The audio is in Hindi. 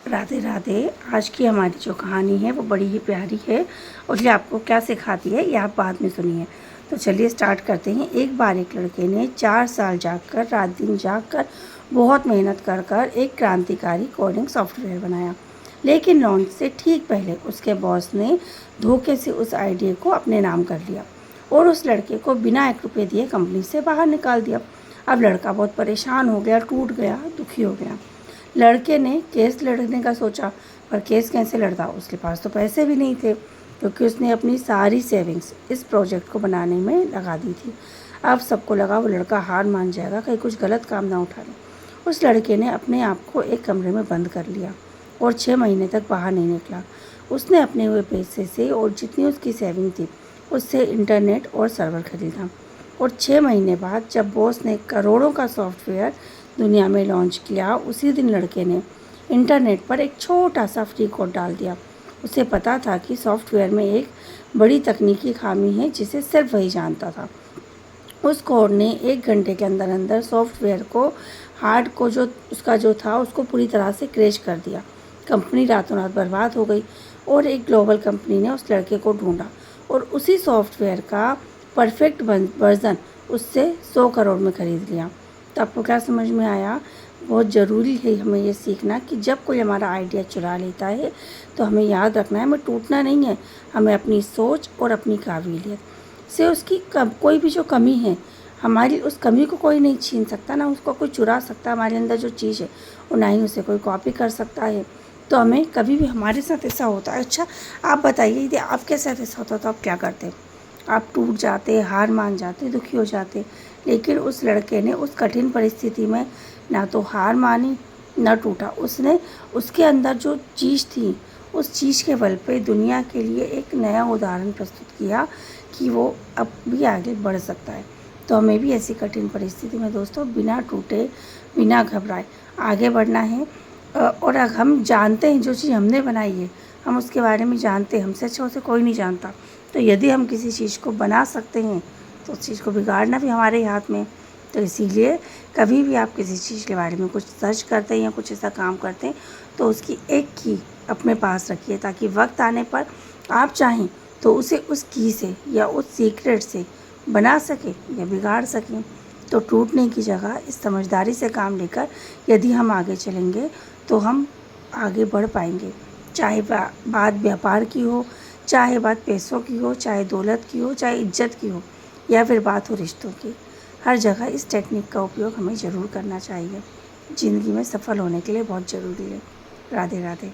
राधे राधे। आज की हमारी जो कहानी है वो बड़ी ही प्यारी है और ये आपको क्या सिखाती है ये आप बाद में सुनिए। तो चलिए स्टार्ट करते हैं। एक बार एक लड़के ने 4 साल जागकर रात दिन जागकर बहुत मेहनत कर कर एक क्रांतिकारी कोडिंग सॉफ्टवेयर बनाया। लेकिन लॉन्च से ठीक पहले उसके बॉस ने धोखे से उस आइडिया को अपने नाम कर लिया और उस लड़के को बिना 1 रुपये दिए कंपनी से बाहर निकाल दिया। अब लड़का बहुत परेशान हो गया, टूट गया, दुखी हो गया। लड़के ने केस लड़ने का सोचा, पर केस कैसे लड़ता, उसके पास तो पैसे भी नहीं थे क्योंकि उसने अपनी सारी सेविंग्स इस प्रोजेक्ट को बनाने में लगा दी थी। अब सबको लगा वो लड़का हार मान जाएगा, कहीं कुछ गलत काम ना उठा ले। उस लड़के ने अपने आप को एक कमरे में बंद कर लिया और 6 महीने तक बाहर नहीं निकला। उसने अपने हुए पैसे से और जितनी उसकी सेविंग थी उससे इंटरनेट और सर्वर खरीदा और 6 महीने बाद जब बॉस ने करोड़ों का सॉफ्टवेयर दुनिया में लॉन्च किया, उसी दिन लड़के ने इंटरनेट पर एक छोटा सा फ्री कोड डाल दिया। उसे पता था कि सॉफ्टवेयर में एक बड़ी तकनीकी खामी है जिसे सिर्फ वही जानता था। उस कोड ने 1 घंटे के अंदर अंदर सॉफ्टवेयर को हार्ड को जो था उसको पूरी तरह से क्रैश कर दिया। कंपनी रातों रात बर्बाद हो गई और एक ग्लोबल कंपनी ने उस लड़के को ढूंढा और उसी सॉफ्टवेयर का परफेक्ट वर्जन उससे 100 करोड़ में खरीद लिया। तो आपको क्या समझ में आया? बहुत ज़रूरी है हमें ये सीखना कि जब कोई हमारा आइडिया चुरा लेता है तो हमें याद रखना है, हमें टूटना नहीं है। हमें अपनी सोच और अपनी काबिलियत से उसकी कोई भी जो कमी है, हमारी उस कमी को कोई नहीं छीन सकता, ना उसको कोई चुरा सकता। हमारे अंदर जो चीज़ है वो ना ही उसे कोई कॉपी कर सकता है। तो हमें कभी भी हमारे साथ ऐसा होता है। अच्छा, आप बताइए यदि आपके साथ ऐसा होता तो आप क्या करते? आप टूट जाते, हार मान जाते, दुखी हो जाते। लेकिन उस लड़के ने उस कठिन परिस्थिति में ना तो हार मानी ना टूटा। उसने उसके अंदर जो चीज़ थी उस चीज़ के बल पे दुनिया के लिए एक नया उदाहरण प्रस्तुत किया कि वो अब भी आगे बढ़ सकता है। तो हमें भी ऐसी कठिन परिस्थिति में दोस्तों बिना टूटे, बिना घबराए आगे बढ़ना है। और अगर हम जानते हैं जो चीज़ हमने बनाई है, हम उसके बारे में जानते हैं, हमसे अच्छा उसे कोई नहीं जानता। तो यदि हम किसी चीज़ को बना सकते हैं तो उस चीज़ को बिगाड़ना भी हमारे हाथ में। तो इसीलिए कभी भी आप किसी चीज़ के बारे में कुछ सर्च करते हैं या कुछ ऐसा काम करते हैं तो उसकी एक की अपने पास रखिए, ताकि वक्त आने पर आप चाहें तो उसे उस की से या उस सीक्रेट से बना सकें या बिगाड़ सकें। तो टूटने की जगह इस समझदारी से काम लेकर यदि हम आगे चलेंगे तो हम आगे बढ़ पाएंगे। चाहे बात व्यापार की हो, चाहे बात पैसों की हो, चाहे दौलत की हो, चाहे इज्जत की हो, या फिर बात हो रिश्तों की। हर जगह इस टेक्निक का उपयोग हमें ज़रूर करना चाहिए। ज़िंदगी में सफल होने के लिए बहुत ज़रूरी है। राधे राधे।